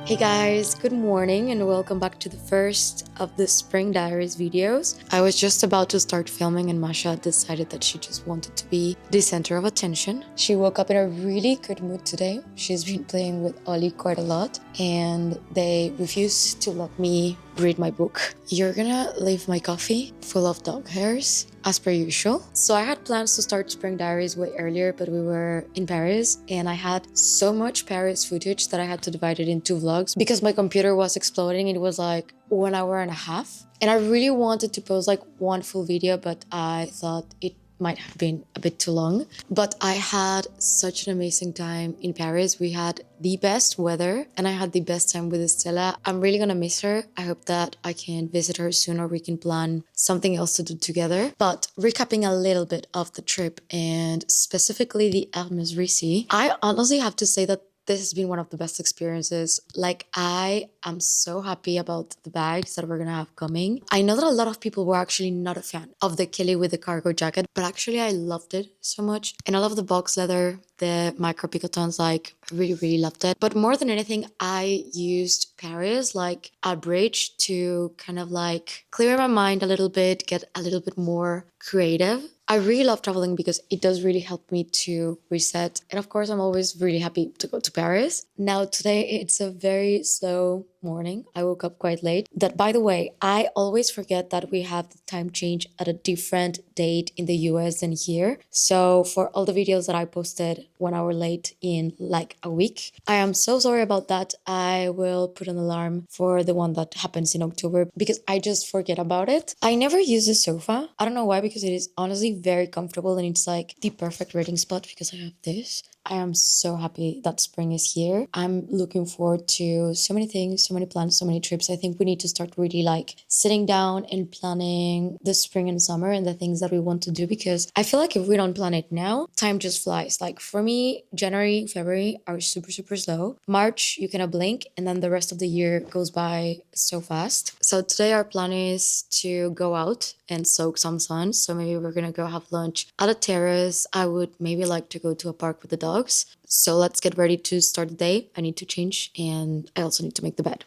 Hey guys, good morning and welcome back to the first of the Spring Diaries videos. I was just about to start filming and Masha decided that she just wanted to be the center of attention. She woke up in a really good mood today. She's been playing with Ollie quite a lot and they refused to let me read my book. You're gonna leave my coffee full of dog hairs as per usual. So I had plans to start Spring Diaries way earlier, but we were in Paris and I had so much Paris footage that I had to divide it into vlogs because my computer was exploding. It was like 1 hour and a half. And I really wanted to post like one full video, but I thought it might have been a bit too long. But I had such an amazing time in Paris. We had the best weather and I had the best time with Estella. I'm really gonna miss her. I hope that I can visit her soon or we can plan something else to do together. But recapping a little bit of the trip and specifically the Hermes Risi, I honestly have to say that this has been one of the best experiences. Like, I am so happy about the bags that we're gonna have coming. I know that a lot of people were actually not a fan of the Kelly with the cargo jacket, but actually I loved it so much. And I love the box leather, the micro picotons, like I really loved it. But more than anything, I used Paris like a bridge to kind of like clear my mind a little bit, get a little bit more creative. I really love traveling because it does really help me to reset. And of course, I'm always really happy to go to Paris. Now, today it's a very slow morning. I woke up quite late. That, by the way, I always forget that we have the time change at a different date in the US than here. So for all the videos that I posted 1 hour late in like a week, I am so sorry about that. I will put an alarm for the one that happens in October because I just forget about it. I never use the sofa. I don't know why, because it is honestly very comfortable and it's like the perfect reading spot because I have this. I am so happy that spring is here. I'm looking forward to so many things, so many plans, so many trips. I think we need to start really like sitting down and planning the spring and summer and the things that we want to do, because I feel like if we don't plan it now, time just flies. Like for me, January, February are super slow. March, you cannot blink, and then the rest of the year goes by so fast. So today our plan is to go out and soak some sun. So maybe we're gonna go have lunch at a terrace. I would maybe like to go to a park with the dogs. So let's get ready to start the day. I need to change and I also need to make the bed.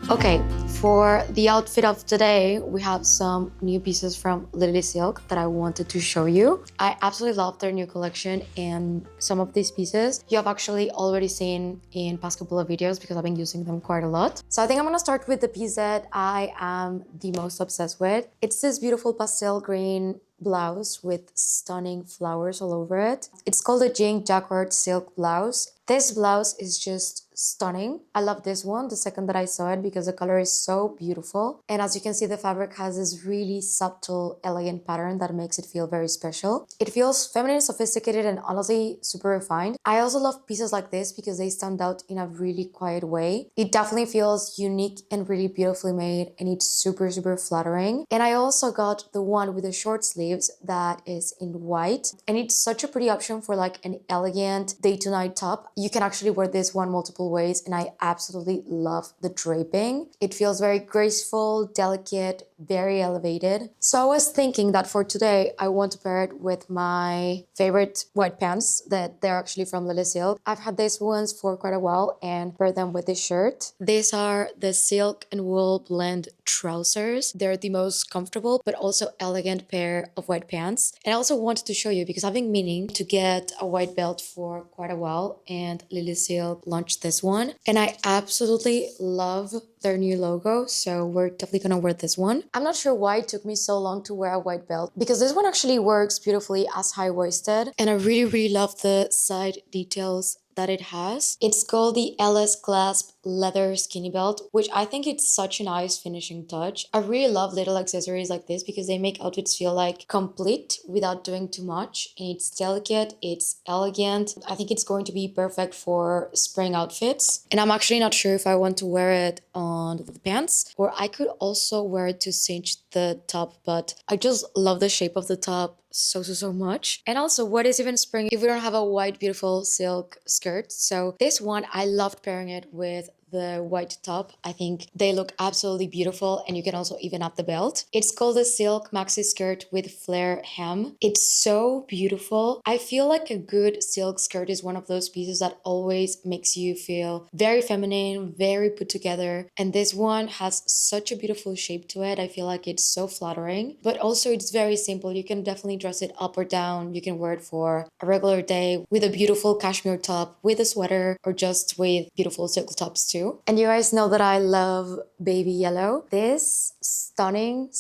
Okay, for the outfit of today, we have some new pieces from LilySilk that I wanted to show you. I absolutely love their new collection, and some of these pieces you have actually already seen in past couple of videos because I've been using them quite a lot. So I think I'm gonna start with the piece that I am the most obsessed with. It's this beautiful pastel green blouse with stunning flowers all over it. It's called a Jink Jacquard silk blouse. This blouse is just stunning. I love this one the second that I saw it because the color is so beautiful. And as you can see, the fabric has this really subtle, elegant pattern that makes it feel very special. It feels feminine, sophisticated, and honestly super refined. I also love pieces like this because they stand out in a really quiet way. It definitely feels unique and really beautifully made, and it's super flattering. And I also got the one with the short sleeves that is in white, and it's such a pretty option for like an elegant day to night top. You can actually wear this one multiple ways, and I absolutely love the draping. It feels very graceful, delicate, very elevated. So I was thinking that for today, I want to pair it with my favorite white pants that they're actually from LilySilk. I've had these ones for quite a while and pair them with this shirt. These are the silk and wool blend trousers. They're the most comfortable but also elegant pair of white pants. And I also wanted to show you because I've been meaning to get a white belt for quite a while, and LilySilk launched this one. And I absolutely love their new logo, so we're definitely gonna wear this one. I'm not sure why it took me so long to wear a white belt because this one actually works beautifully as high-waisted, and I really love the side details that it has. It's called the LS Clasp Leather Skinny Belt, which I think it's such a nice finishing touch. I really love little accessories like this because they make outfits feel like complete without doing too much. And it's delicate, it's elegant. I think it's going to be perfect for spring outfits. And I'm actually not sure if I want to wear it on the pants, or I could also wear it to cinch the top, but I just love the shape of the top so much. And also, what is even spring if we don't have a white beautiful silk skirt? So this one, I loved pairing it with the white top. I think they look absolutely beautiful, and you can also even up the belt. It's called a silk maxi skirt with flare hem. It's so beautiful. I feel like a good silk skirt is one of those pieces that always makes you feel very feminine, very put together, and this one has such a beautiful shape to it. I feel like it's so flattering, but also it's very simple. You can definitely dress it up or down. You can wear it for a regular day with a beautiful cashmere top, with a sweater, or just with beautiful silk tops too. And you guys know that I love baby yellow. This stunning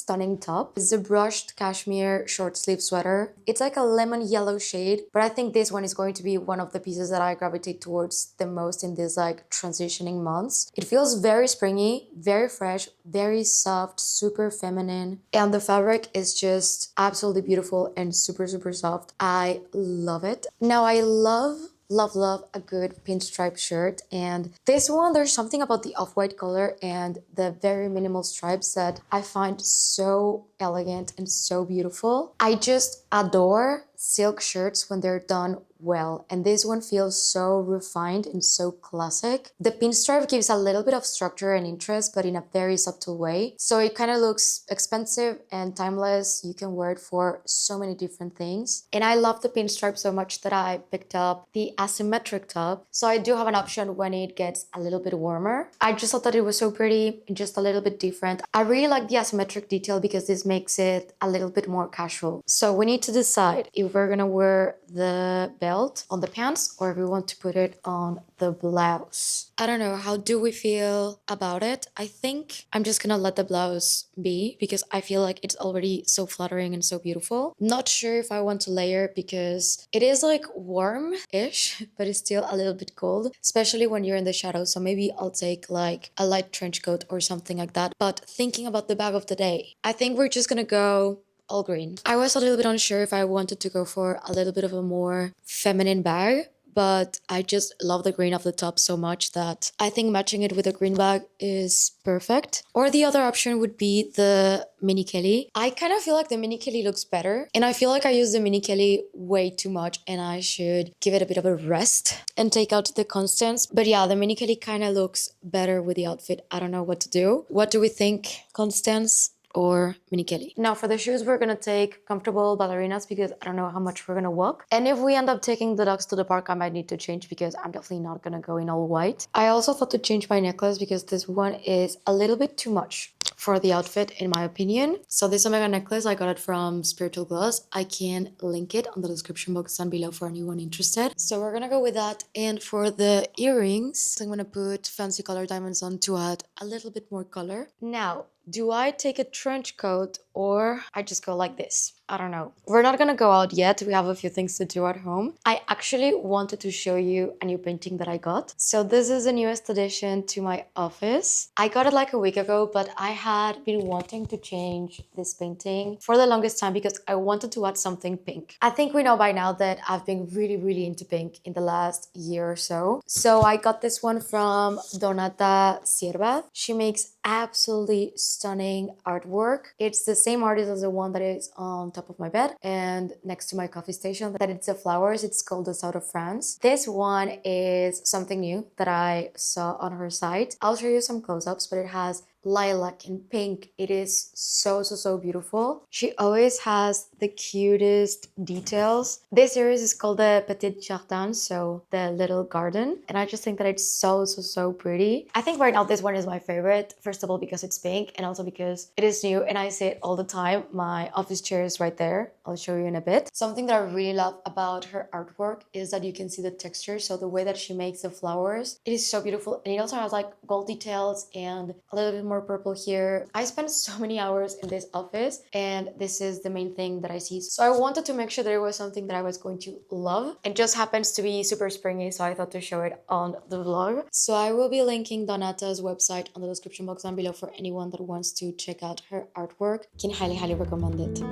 top is a brushed cashmere short sleeve sweater. It's like a lemon yellow shade, but I think this one is going to be one of the pieces that I gravitate towards the most in these like transitioning months. It feels very springy, very fresh, very soft, super feminine, and the fabric is just absolutely beautiful and super soft. I love it. Now I love a good pinstripe shirt, and this one, there's something about the off-white color and the very minimal stripes that I find so elegant and so beautiful. I just adore silk shirts when they're done well, and this one feels so refined and so classic. The pinstripe gives a little bit of structure and interest, but in a very subtle way, so it kind of looks expensive and timeless. You can wear it for so many different things, and I love the pinstripe so much that I picked up the asymmetric top, so I do have an option when it gets a little bit warmer. I just thought that it was so pretty and just a little bit different. I really like the asymmetric detail because this makes it a little bit more casual. So we need to decide if we're gonna wear the belt on the pants or if we want to put it on the blouse. I don't know, how do we feel about it? I think I'm just gonna let the blouse be because I feel like it's already so flattering and so beautiful. Not sure if I want to layer because it is like warm-ish, but it's still a little bit cold, especially when you're in the shadows. So maybe I'll take like a light trench coat or something like that. But thinking about the bag of the day, I think we're just gonna go all green. I was a little bit unsure if I wanted to go for a little bit of a more feminine bag, but I just love the green of the top so much that I think matching it with a green bag is perfect. Or the other option would be the mini Kelly. I kind of feel like the mini Kelly looks better, and I feel like I use the mini Kelly way too much and I should give it a bit of a rest and take out the Constance. But yeah, the mini Kelly kind of looks better with the outfit. I don't know what to do. What do we think, Constance or mini Kelly? Now for the shoes, we're gonna take comfortable ballerinas because I don't know how much we're gonna walk. And if we end up taking the dogs to the park, I might need to change because I'm definitely not gonna go in all white. I also thought to change my necklace because this one is a little bit too much for the outfit in my opinion. So this Omega necklace, I got it from Spiritual Gloss. I can link it on the description box down below for anyone interested. So we're gonna go with that. And for the earrings, I'm gonna put fancy color diamonds on to add a little bit more color. Now, do I take a trench coat or I just go like this? I don't know. We're not gonna go out yet. We have a few things to do at home. I actually wanted to show you a new painting that I got. So this is the newest addition to my office. I got it like a week ago, but I had been wanting to change this painting for the longest time because I wanted to add something pink. I think we know by now that I've been really into pink in the last year or so. So I got this one from Donata Sierva. She makes absolutely stunning artwork. It's the same artist as the one that is on top of my bed and next to my coffee station, that it's the flowers. It's called the South of France. This one is something new that I saw on her site. I'll show you some close-ups, but it has lilac and pink. It is so beautiful. She always has the cutest details. This series is called the Petit Jardin, so the little garden, and I just think that it's so pretty. I think right now this one is my favorite, first of all because it's pink and also because it is new and I say it all the time. My office chair is right there. I'll show you in a bit. Something that I really love about her artwork is that you can see the texture, so the way that she makes the flowers, it is so beautiful, and it also has like gold details and a little bit more purple here. I spent so many hours in this office and this is the main thing that I see. So I wanted to make sure that it was something that I was going to love. It just happens to be super springy, so I thought to show it on the vlog. So I will be linking Donata's website on the description box down below for anyone that wants to check out her artwork. Can highly recommend it.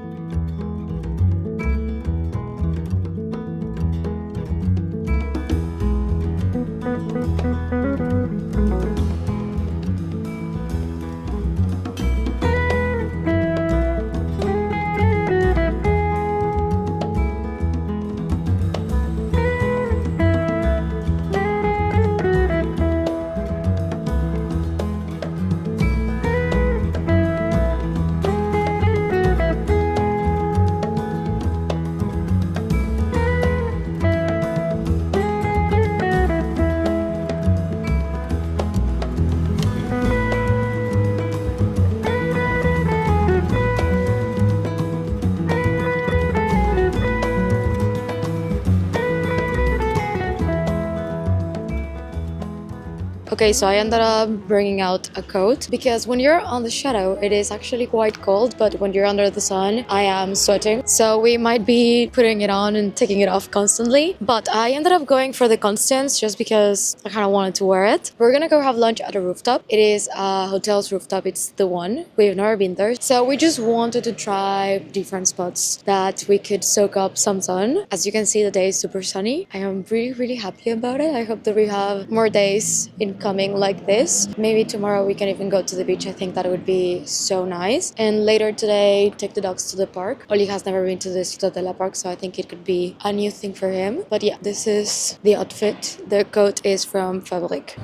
Okay, so I ended up bringing out a coat because when you're on the shadow, it is actually quite cold, but when you're under the sun, I am sweating. So we might be putting it on and taking it off constantly, but I ended up going for the Constance just because I kind of wanted to wear it. We're gonna go have lunch at a rooftop. It is a hotel's rooftop. It's the one. We've never been there. So we just wanted to try different spots that we could soak up some sun. As you can see, the day is super sunny. I am really happy about it. I hope that we have more days incoming like this. Maybe tomorrow we can even go to the beach. I think that would be so nice. And later today, take the dogs to the park. Ollie has never been to the Ciutadella park, so I think it could be a new thing for him. But yeah, this is the outfit. The coat is from Fabric.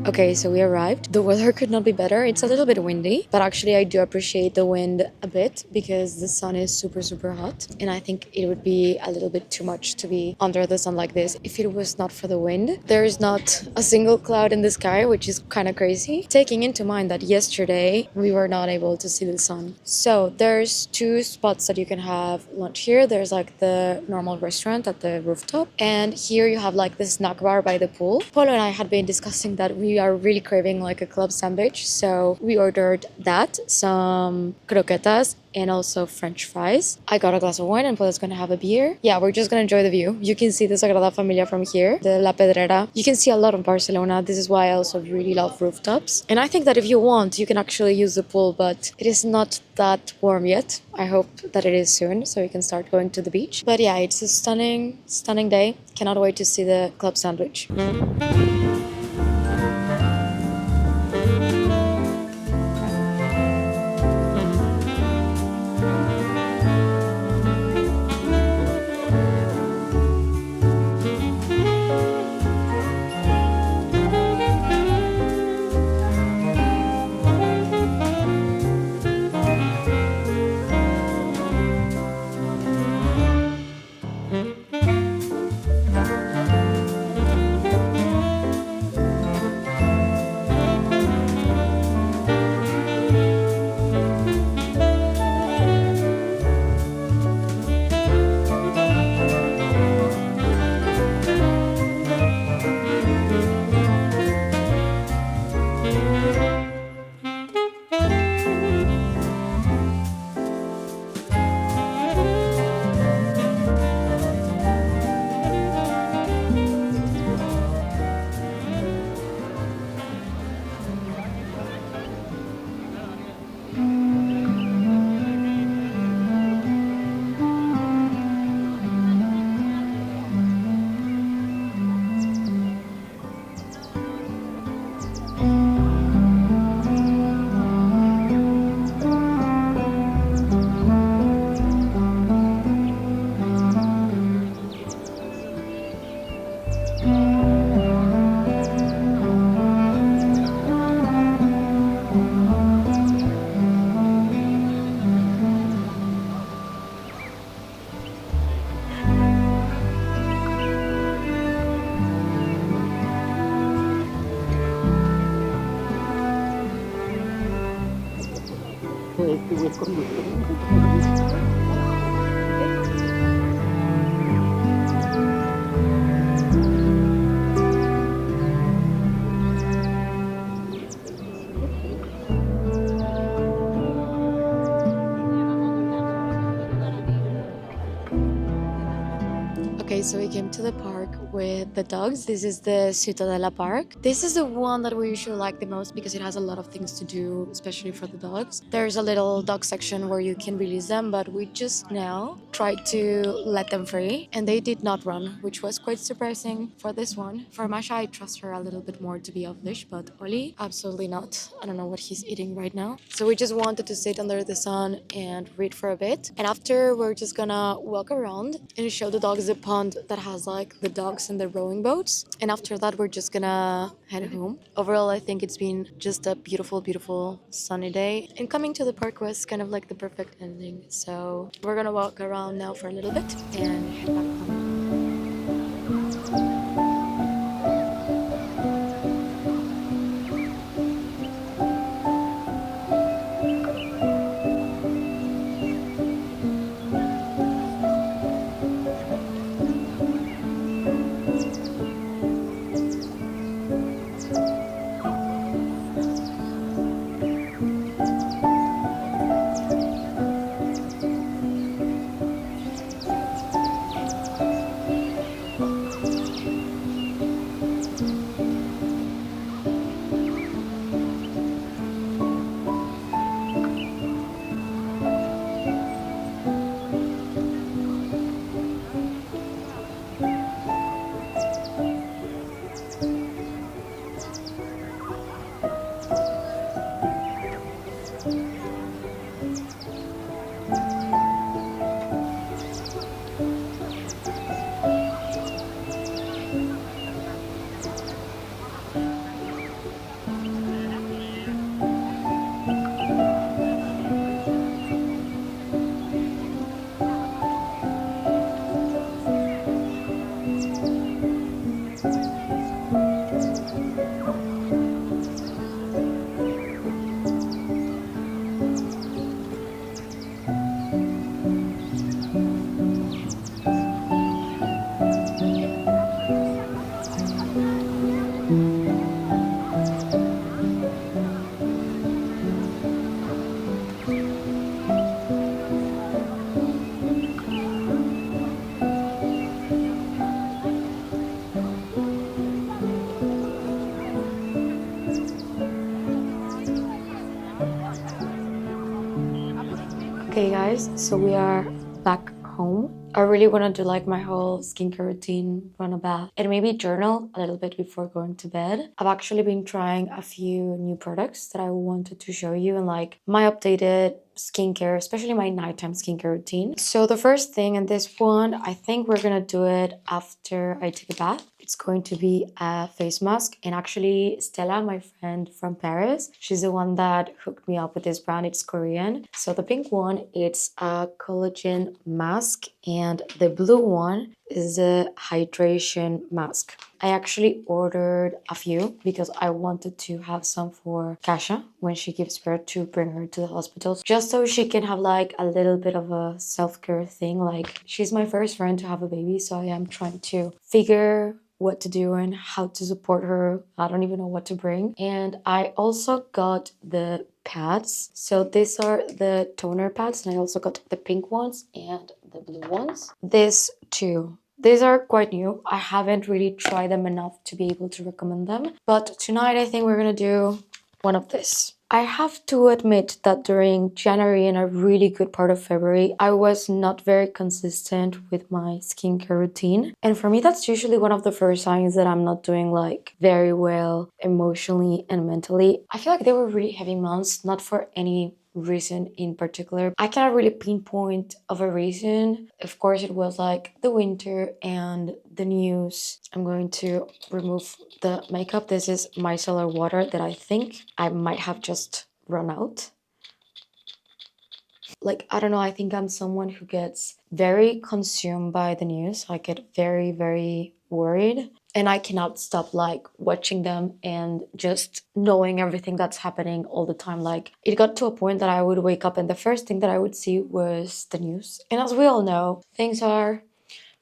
Okay, so we arrived. The weather could not be better. It's a little bit windy, but actually I do appreciate the wind a bit because the sun is super hot. And I think it would be a little bit too much to be under the sun like this if it was not for the wind. There is not a single cloud in the sky, which is kind of crazy. Taking into mind that yesterday we were not able to see the sun. So there's two spots that you can have lunch here. There's like the normal restaurant at the rooftop. And here you have like the snack bar by the pool. Polo and I had been discussing that we are really craving like a club sandwich, so we ordered that, some croquetas, and also French fries. I got a glass of wine and Polo's gonna have a beer. Yeah, we're just gonna enjoy the view. You can see the Sagrada Familia from here, the La Pedrera. You can see a lot of Barcelona. This is why I also really love rooftops. And I think that if you want, you can actually use the pool, but it is not that warm yet. I hope that it is soon, so we can start going to the beach. But yeah, it's a stunning day. Cannot wait to see the club sandwich. Okay, so we came to the park with the dogs. This is the Ciutadella park. This is the one that we usually like the most because it has a lot of things to do, especially for the dogs. There's a little dog section where you can release them, but we just now tried to let them free and they did not run, which was quite surprising for this one. For Masha, I trust her a little bit more to be off leash, but Ollie, absolutely not. I don't know what he's eating right now. So we just wanted to sit under the sun and read for a bit. And after, we're just gonna walk around and show the dogs the pond that has like the dogs and the rowing boats. And after that, we're just gonna head home. Overall, I think it's been just a beautiful, beautiful sunny day. And coming to the park was kind of like the perfect ending. So we're gonna walk around now for a little bit and head back home. Okay guys, so we are back home. I really want to do like my whole skincare routine, run a bath, and maybe journal a little bit before going to bed. I've actually been trying a few new products that I wanted to show you and like my updated skincare, especially my nighttime skincare routine. So the first thing, and this one, I think we're gonna do it after I take a bath. It's going to be a face mask. And actually, Stella, my friend from Paris, she's the one that hooked me up with this brand. It's Korean. So the pink one, it's a collagen mask. And the blue one is a hydration mask. I actually ordered a few because I wanted to have some for Kasha when she gives birth, to bring her to the hospital, just so she can have like a little bit of a self-care thing. Like, she's my first friend to have a baby, so I am trying to figure what to do and how to support her. I don't even know what to bring. And I also got the pads. So these are the toner pads, and I also got the pink ones and the blue ones. These two. These are quite new. I haven't really tried them enough to be able to recommend them. But tonight I think we're gonna do one of this. I have to admit that during January and a really good part of February, I was not very consistent with my skincare routine. And for me, that's usually one of the first signs that I'm not doing like very well emotionally and mentally. I feel like they were really heavy months, not for any reason in particular. I cannot really pinpoint of a reason. Of course, it was like the winter and the news. I'm going to remove the makeup. This is micellar water that I think I might have just run out. Like, I don't know, I think I'm someone who gets very consumed by the news. I get very, very worried. And I cannot stop like watching them and just knowing everything that's happening all the time. Like, it got to a point that I would wake up and the first thing that I would see was the news. And as we all know, things are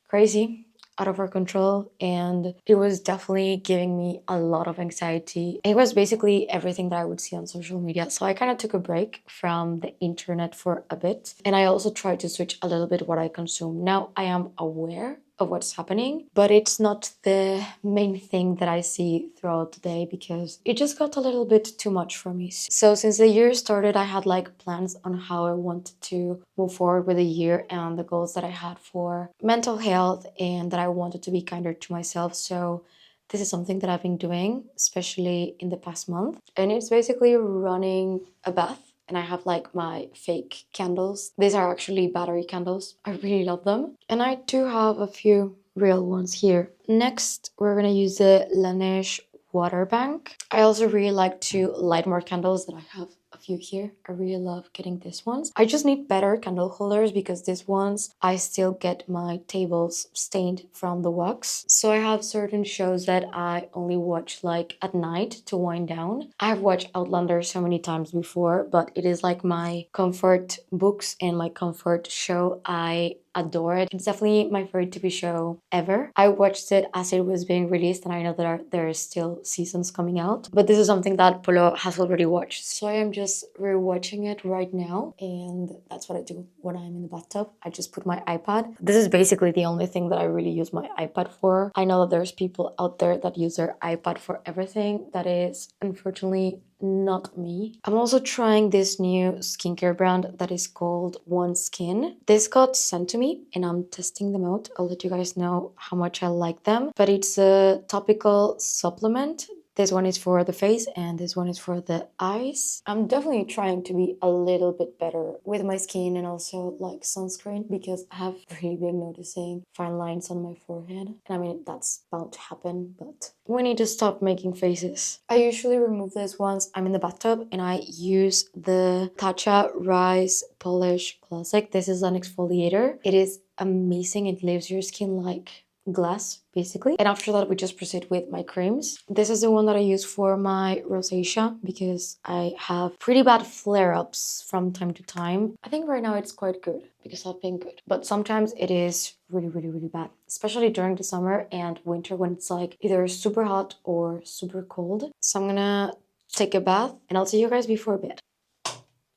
crazy, out of our control, and it was definitely giving me a lot of anxiety. It was basically everything that I would see on social media. So I kind of took a break from the internet for a bit, and I also tried to switch a little bit what I consume. Now I am aware of what's happening, but it's not the main thing that I see throughout the day because it just got a little bit too much for me. So since the year started, I had like plans on how I wanted to move forward with the year and the goals that I had for mental health and that I wanted to be kinder to myself. So this is something that I've been doing, especially in the past month. And it's basically running a bath. And I have like my fake candles. These are actually battery candles. I really love them. And I do have a few real ones here. Next, we're gonna use the Laneige water bank. I also really like to light more candles that I have a few here. I really love getting these ones. I just need better candle holders because these ones I still get my tables stained from the wax. So I have certain shows that I only watch like at night to wind down. I have watched Outlander so many times before, but it is like my comfort books and my comfort show. I adore it. It's definitely my favorite TV show ever. I watched it as it was being released, and I know that there are still seasons coming out. But this is something that Polo has already watched. So I am just rewatching it right now, and that's what I do when I'm in the bathtub. I just put my iPad. This is basically the only thing that I really use my iPad for. I know that there's people out there that use their iPad for everything. That is unfortunately not me. I'm also trying this new skincare brand that is called One Skin. This got sent to me and I'm testing them out. I'll let you guys know how much I like them. But it's a topical supplement. This one is for the face and this one is for the eyes. I'm definitely trying to be a little bit better with my skin and also like sunscreen because I have really been noticing fine lines on my forehead. And I mean, that's bound to happen, but we need to stop making faces. I usually remove this once I'm in the bathtub and I use the Tatcha Rise Polish Classic. This is an exfoliator. It is amazing. It leaves your skin like glass basically, and after that we just proceed with my creams. This is the one that I use for my rosacea because I have pretty bad flare-ups from time to time. I think right now it's quite good because I've been good, but sometimes it is really bad, especially during the summer and winter when it's like either super hot or super cold. So I'm gonna take a bath and I'll see you guys before bed.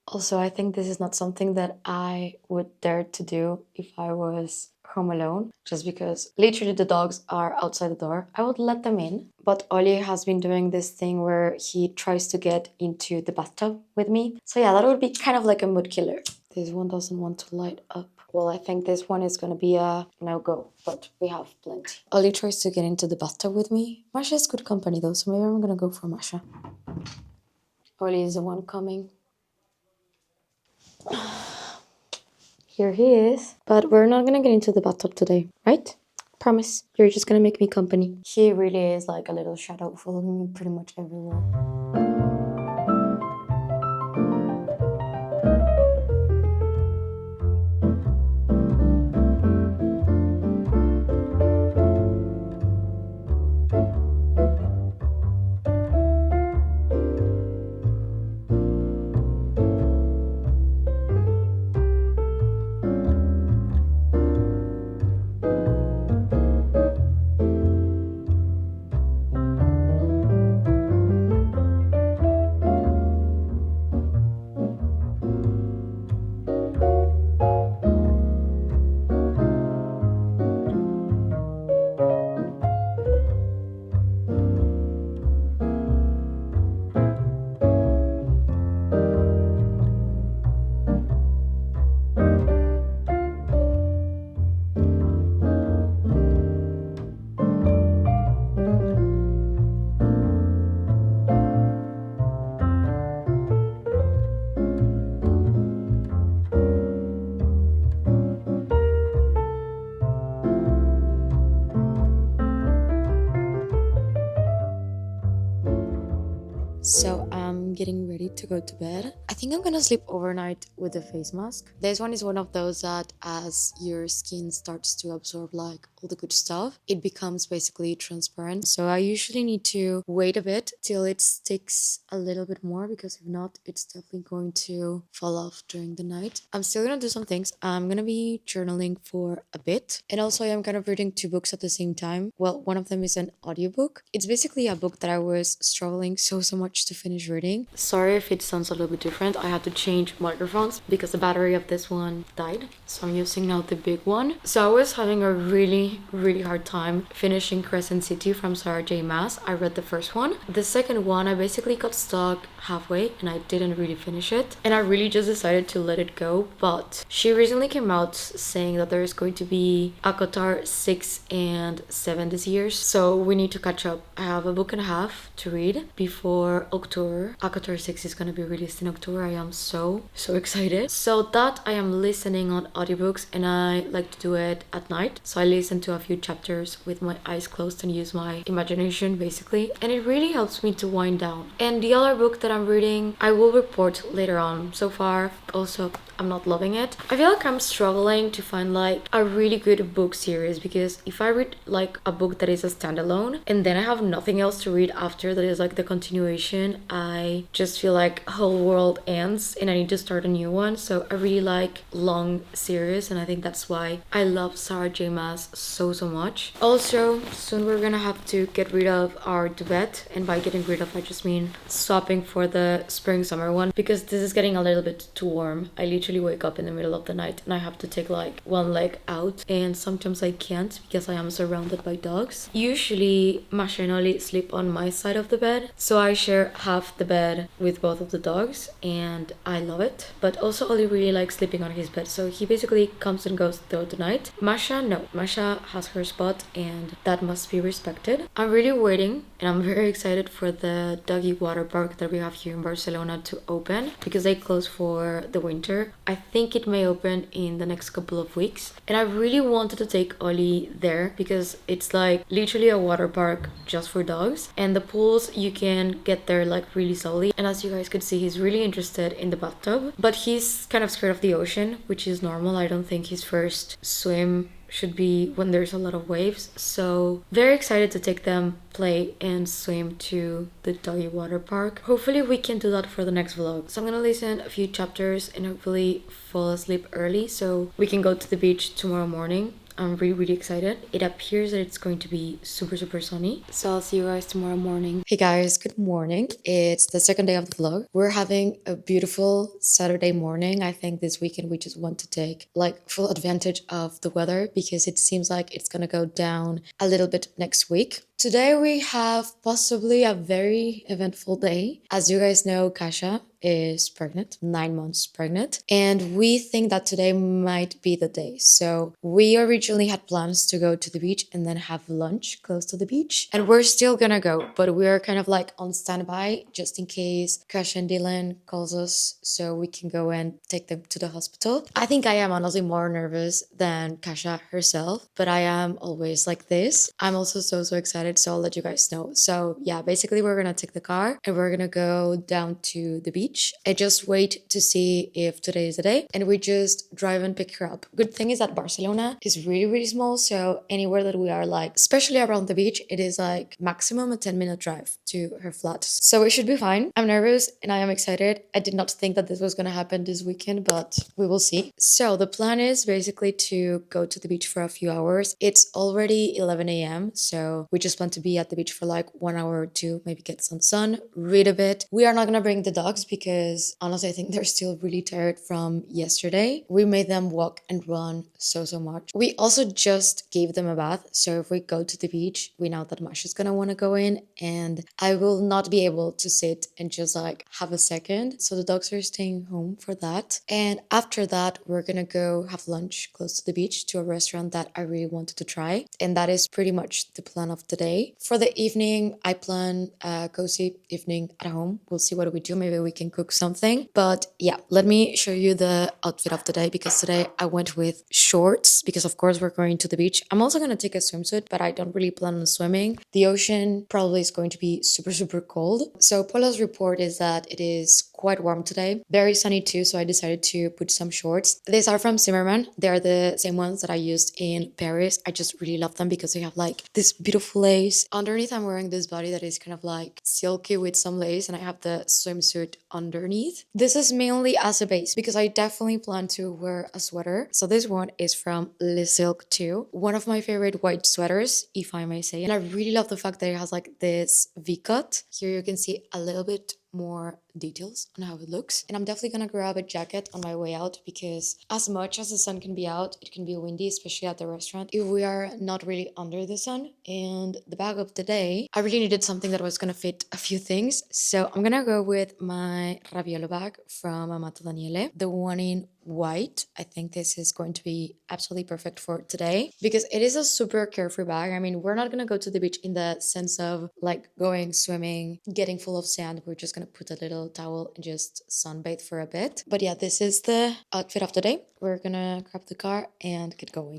Also, I think this is not something that I would dare to do if I was home alone, just because literally the dogs are outside the door. I would let them in, but Ollie has been doing this thing where he tries to get into the bathtub with me. So yeah, that would be kind of like a mood killer. This one doesn't want to light up. Well, I think this one is gonna be a no-go, but we have plenty. Ollie tries to get into the bathtub with me. Masha is good company though, so maybe I'm gonna go for Masha. Ollie is the one coming. Here he is. But we're not gonna get into the bathtub today, right? Promise. You're just gonna make me company. He really is like a little shadow following me pretty much everywhere. So I'm getting ready to go to bed. I think I'm gonna sleep overnight with the face mask. This one is one of those that as your skin starts to absorb like all the good stuff, it becomes basically transparent. So I usually need to wait a bit till it sticks a little bit more because if not, it's definitely going to fall off during the night. I'm still gonna do some things. I'm gonna be journaling for a bit. And also I am kind of reading two books at the same time. Well, one of them is an audiobook. It's basically a book that I was struggling so much to finish reading. filming. Sorry if it sounds a little bit different. I had to change microphones because the battery of this one died. So I'm using now the big one. So I was having a really hard time finishing Crescent City from Sarah J Maas. I read the first one. The second one, I basically got stuck halfway and I didn't really finish it. And I really just decided to let it go. But she recently came out saying that there is going to be ACOTAR 6 and 7 this year. So we need to catch up. I have a book and a half to read before October. ACOTAR 6 is going to be released in October. I am so excited. So that I am listening on audiobooks, and I like to do it at night. So I listen to a few chapters with my eyes closed and use my imagination basically. And it really helps me to wind down. And the other book that I'm reading, I will report later on. So far, also, I'm not loving it. I feel like I'm struggling to find like a really good book series, because if I read like a book that is a standalone and then I have nothing else to read after that is like the continuation, I just feel like whole world ends and I need to start a new one. So I really like long series, and I think that's why I love Sarah J Maas so much. Also, soon we're gonna have to get rid of our duvet, and by getting rid of I just mean swapping for the spring summer one, because this is getting a little bit too warm. I literally wake up in the middle of the night and I have to take like one leg out, and sometimes I can't because I am surrounded by dogs. Usually Masha and Ollie sleep on my side of the bed, so I share half the bed with both of the dogs and I love it. But also Ollie really likes sleeping on his bed, so he basically comes and goes throughout the night. Masha, no. Masha has her spot and that must be respected. I'm really waiting and I'm very excited for the doggy water park that we have here in Barcelona to open, because they close for the winter. I think it may open in the next couple of weeks, and I really wanted to take Ollie there because it's like literally a water park just for dogs, and the pools you can get there like really slowly. And as you guys could see, he's really interested in the bathtub, but he's kind of scared of the ocean, which is normal. I don't think his first swim should be when there's a lot of waves. So very excited to take them play and swim to the doggy water park. Hopefully we can do that for the next vlog. So I'm gonna listen a few chapters and hopefully fall asleep early so we can go to the beach tomorrow morning. I'm really excited. It appears that it's going to be super sunny. So I'll see you guys tomorrow morning. Hey guys, good morning. It's the second day of the vlog. We're having a beautiful Saturday morning. I think this weekend we just want to take like full advantage of the weather, because it seems like it's gonna go down a little bit next week. Today we have possibly a very eventful day. As you guys know, Kasia is pregnant, 9 months pregnant, and we think that today might be the day. So we originally had plans to go to the beach and then have lunch close to the beach, and we're still gonna go, but we're kind of like on standby just in case Kasia and Dylan calls us so we can go and take them to the hospital. I think I am honestly more nervous than Kasia herself, but I am always like this. I'm also so excited, so I'll let you guys know. So yeah, basically we're gonna take the car and we're gonna go down to the beach and just wait to see if today is the day, and we just drive and pick her up. Good thing is that Barcelona is really small, so anywhere that we are, like especially around the beach, it is like maximum a 10-minute drive to her flat, so it should be fine. I'm nervous and I am excited. I did not think that this was gonna happen this weekend, but we will see. So the plan is basically to go to the beach for a few hours. It's already 11 a.m, so we just plan to be at the beach for like 1 hour or two, maybe get some sun, read a bit. We are not gonna bring the dogs because honestly I think they're still really tired from yesterday. We made them walk and run so much. We also just gave them a bath, so if we go to the beach, we know that Masha's gonna want to go in and I will not be able to sit and just like have a second, so the dogs are staying home for that. And after that we're gonna go have lunch close to the beach to a restaurant that I really wanted to try, and that is pretty much the plan of the day. For the evening, I plan a cozy evening at home. We'll see what we do. Maybe we can cook something. But yeah, let me show you the outfit of the day, because today I went with shorts because of course we're going to the beach. I'm also going to take a swimsuit, but I don't really plan on swimming. The ocean probably is going to be super cold. So Polo's report is that it is quite warm today. Very sunny too, so I decided to put some shorts. These are from Zimmerman. They are the same ones that I used in Paris. I just really love them because they have like this beautiful lace. Underneath I'm wearing this body that is kind of like silky with some lace, and I have the swimsuit underneath. This is mainly as a base because I definitely plan to wear a sweater. So this one is from LilySilk too. One of my favorite white sweaters, if I may say. And I really love the fact that it has like this V-cut. Here you can see a little bit more details on how it looks. And I'm definitely gonna grab a jacket on my way out because as much as the sun can be out, it can be windy, especially at the restaurant if we are not really under the sun. And the bag of the day, I really needed something that was gonna fit a few things. So I'm gonna go with my Raviolo bag from Amato Daniele, the one in white. I think this is going to be absolutely perfect for today because it is a super carefree bag. I mean, we're not gonna go to the beach in the sense of like going swimming, getting full of sand. We're just gonna put a little towel and just sunbathe for a bit. But yeah, this is the outfit of the day. We're gonna grab the car and get going.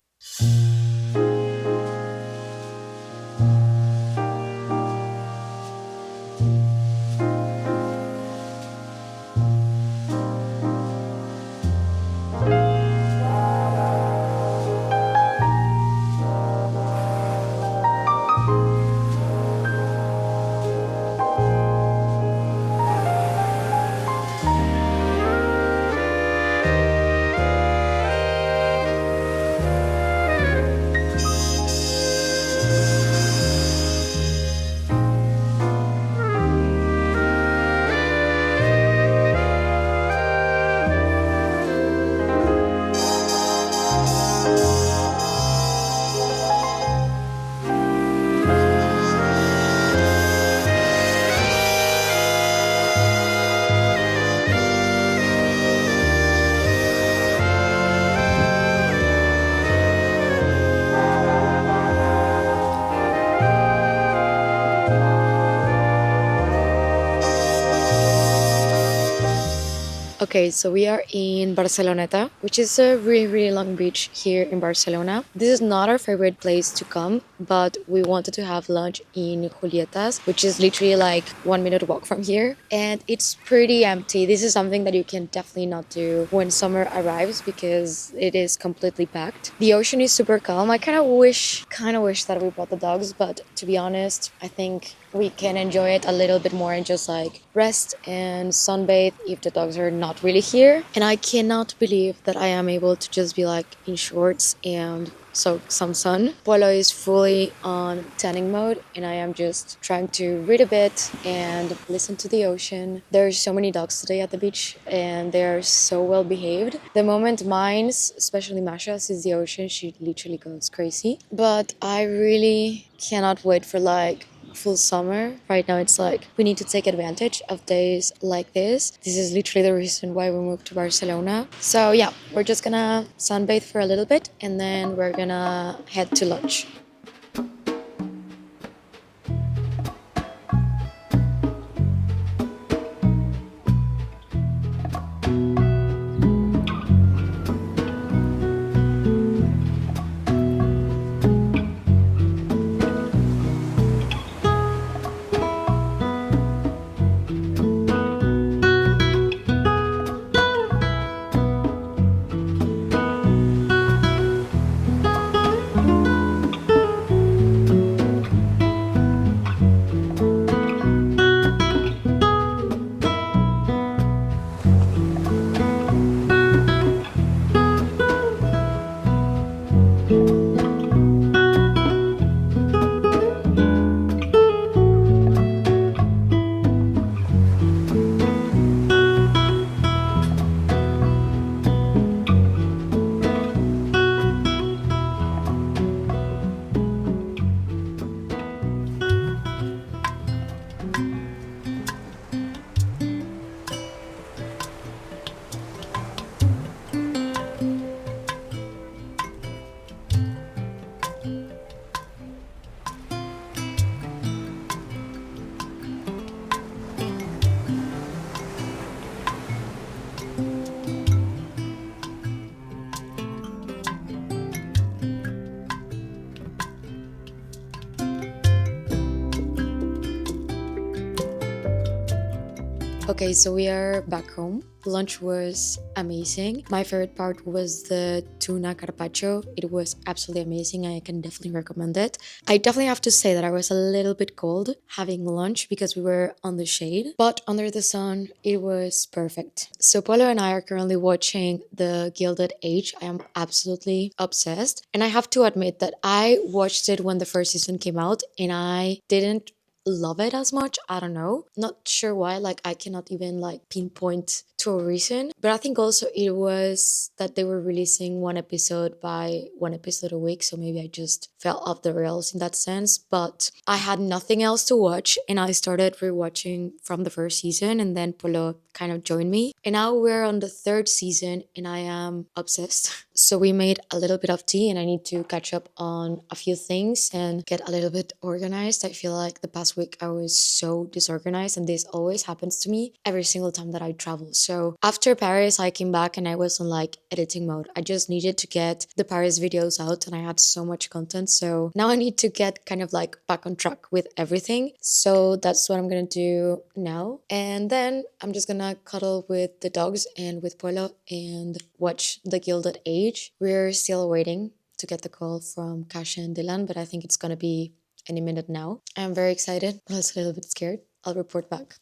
Okay, so we are in Barceloneta, which is a really, really long beach here in Barcelona. This is not our favorite place to come, but we wanted to have lunch in Julieta's, which is literally like 1 minute walk from here. And it's pretty empty. This is something that you can definitely not do when summer arrives because it is completely packed. The ocean is super calm. I kind of wish that we brought the dogs, but to be honest, I think we can enjoy it a little bit more and just like rest and sunbathe if the dogs are not really here. And I cannot believe that I am able to just be like in shorts and soak some sun. Polo is fully on tanning mode and I am just trying to read a bit and listen to the ocean. There's so many dogs today at the beach and they're so well behaved. The moment mine's, especially Masha, sees the ocean, she literally goes crazy. But I really cannot wait for like full summer. Right now it's like we need to take advantage of days like this. This is literally the reason why we moved to Barcelona. So yeah, we're just gonna sunbathe for a little bit and then we're gonna head to lunch. Okay, so we are back home. Lunch was amazing. My favorite part was the tuna carpaccio. It was absolutely amazing. I can definitely recommend it. I definitely have to say that I was a little bit cold having lunch because we were on the shade, but under the sun, it was perfect. So Polo and I are currently watching The Gilded Age. I am absolutely obsessed. And I have to admit that I watched it when the first season came out and I didn't love it as much. I don't know. Not sure why. Like I cannot even like pinpoint to a reason. But I think also it was that they were releasing one episode a week. So maybe I just fell off the rails in that sense. But I had nothing else to watch and I started rewatching from the first season, and then Polo kind of joined me. And now we're on the third season and I am obsessed. So we made a little bit of tea and I need to catch up on a few things and get a little bit organized. I feel like the past week I was so disorganized, and this always happens to me every single time that I travel. So after Paris, I came back and I was on like editing mode. I just needed to get the Paris videos out and I had so much content. So now I need to get kind of like back on track with everything. So that's what I'm gonna do now. And then I'm just gonna cuddle with the dogs and with Polo and watch The Gilded Age. We're still waiting to get the call from Kasia and Dylan, but I think it's gonna be any minute now. I'm very excited, but also a little bit scared. I'll report back.